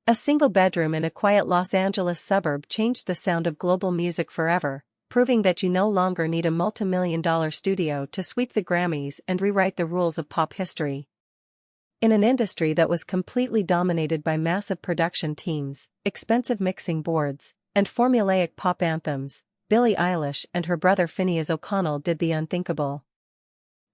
A single bedroom in a quiet Los Angeles suburb changed the sound of global music forever, proving that you no longer need a multi-million-dollar studio to sweep the Grammys and rewrite the rules of pop history. In an industry that was completely dominated by massive production teams, expensive mixing boards, and formulaic pop anthems, Billie Eilish and her brother Finneas O'Connell did the unthinkable.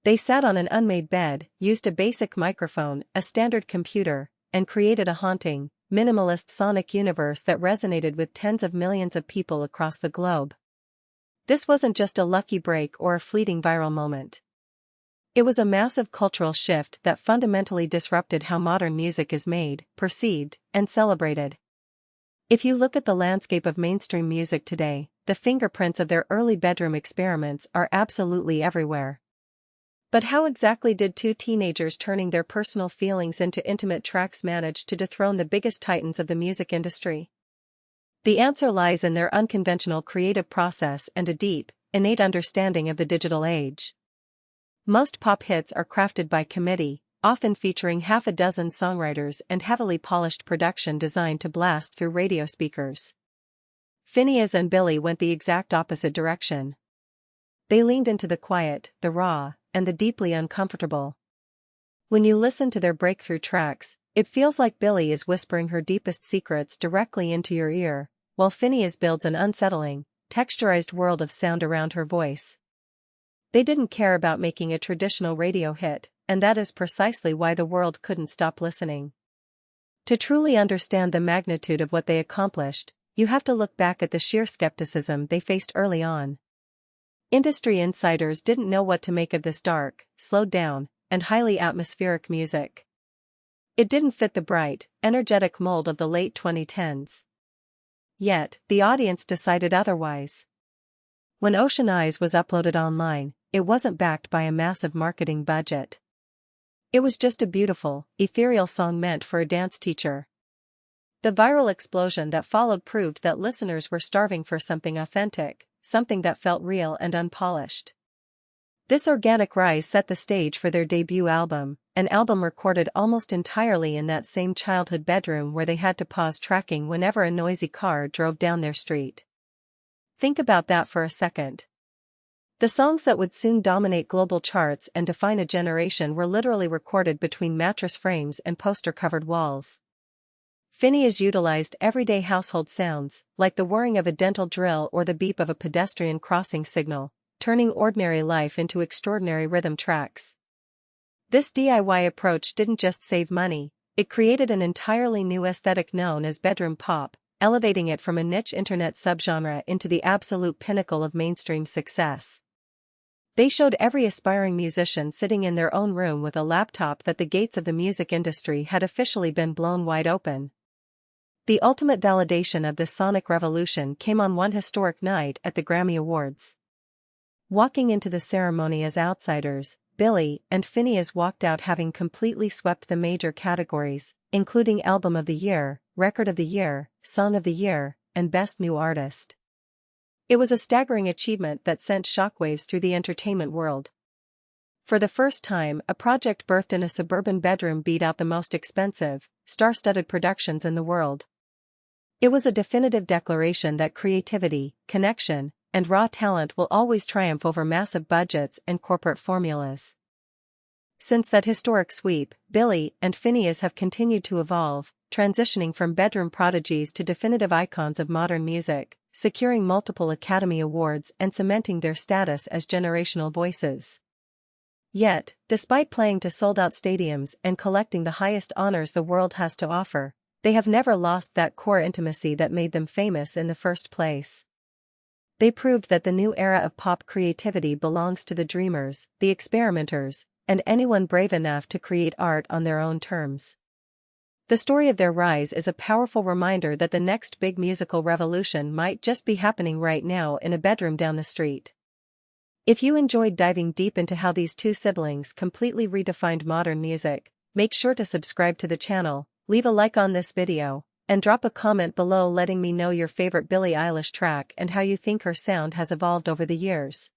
They sat on an unmade bed, used a basic microphone, a standard computer, and created a haunting, minimalist sonic universe that resonated with tens of millions of people across the globe. This wasn't just a lucky break or a fleeting viral moment. It was a massive cultural shift that fundamentally disrupted how modern music is made, perceived, and celebrated. If you look at the landscape of mainstream music today, the fingerprints of their early bedroom experiments are absolutely everywhere. But how exactly did two teenagers turning their personal feelings into intimate tracks manage to dethrone the biggest titans of the music industry? The answer lies in their unconventional creative process and a deep, innate understanding of the digital age. Most pop hits are crafted by committee, often featuring half a dozen songwriters and heavily polished production designed to blast through radio speakers. Finneas and Billie went the exact opposite direction. They leaned into the quiet, the raw, and the deeply uncomfortable. When you listen to their breakthrough tracks, it feels like Billie is whispering her deepest secrets directly into your ear, while Finneas builds an unsettling, texturized world of sound around her voice. They didn't care about making a traditional radio hit, and that is precisely why the world couldn't stop listening. To truly understand the magnitude of what they accomplished, you have to look back at the sheer skepticism they faced early on. Industry insiders didn't know what to make of this dark, slowed down, and highly atmospheric music. It didn't fit the bright, energetic mold of the late 2010s. Yet, the audience decided otherwise. When Ocean Eyes was uploaded online, it wasn't backed by a massive marketing budget. It was just a beautiful, ethereal song meant for a dance teacher. The viral explosion that followed proved that listeners were starving for something authentic, something that felt real and unpolished. This organic rise set the stage for their debut album, an album recorded almost entirely in that same childhood bedroom where they had to pause tracking whenever a noisy car drove down their street. Think about that for a second. The songs that would soon dominate global charts and define a generation were literally recorded between mattress frames and poster-covered walls. Finneas utilized everyday household sounds, like the whirring of a dental drill or the beep of a pedestrian crossing signal, turning ordinary life into extraordinary rhythm tracks. This DIY approach didn't just save money, it created an entirely new aesthetic known as bedroom pop, elevating it from a niche internet subgenre into the absolute pinnacle of mainstream success. They showed every aspiring musician sitting in their own room with a laptop that the gates of the music industry had officially been blown wide open. The ultimate validation of this sonic revolution came on one historic night at the Grammy Awards. Walking into the ceremony as outsiders, Billie and Finneas walked out having completely swept the major categories, including Album of the Year, Record of the Year, Song of the Year, and Best New Artist. It was a staggering achievement that sent shockwaves through the entertainment world. For the first time, a project birthed in a suburban bedroom beat out the most expensive, star-studded productions in the world. It was a definitive declaration that creativity, connection, and raw talent will always triumph over massive budgets and corporate formulas. Since that historic sweep, Billie and Finneas have continued to evolve, transitioning from bedroom prodigies to definitive icons of modern music, securing multiple Academy Awards and cementing their status as generational voices. Yet, despite playing to sold-out stadiums and collecting the highest honors the world has to offer, they have never lost that core intimacy that made them famous in the first place. They proved that the new era of pop creativity belongs to the dreamers, the experimenters, and anyone brave enough to create art on their own terms. The story of their rise is a powerful reminder that the next big musical revolution might just be happening right now in a bedroom down the street. If you enjoyed diving deep into how these two siblings completely redefined modern music, make sure to subscribe to the channel, leave a like on this video, and drop a comment below letting me know your favorite Billie Eilish track and how you think her sound has evolved over the years.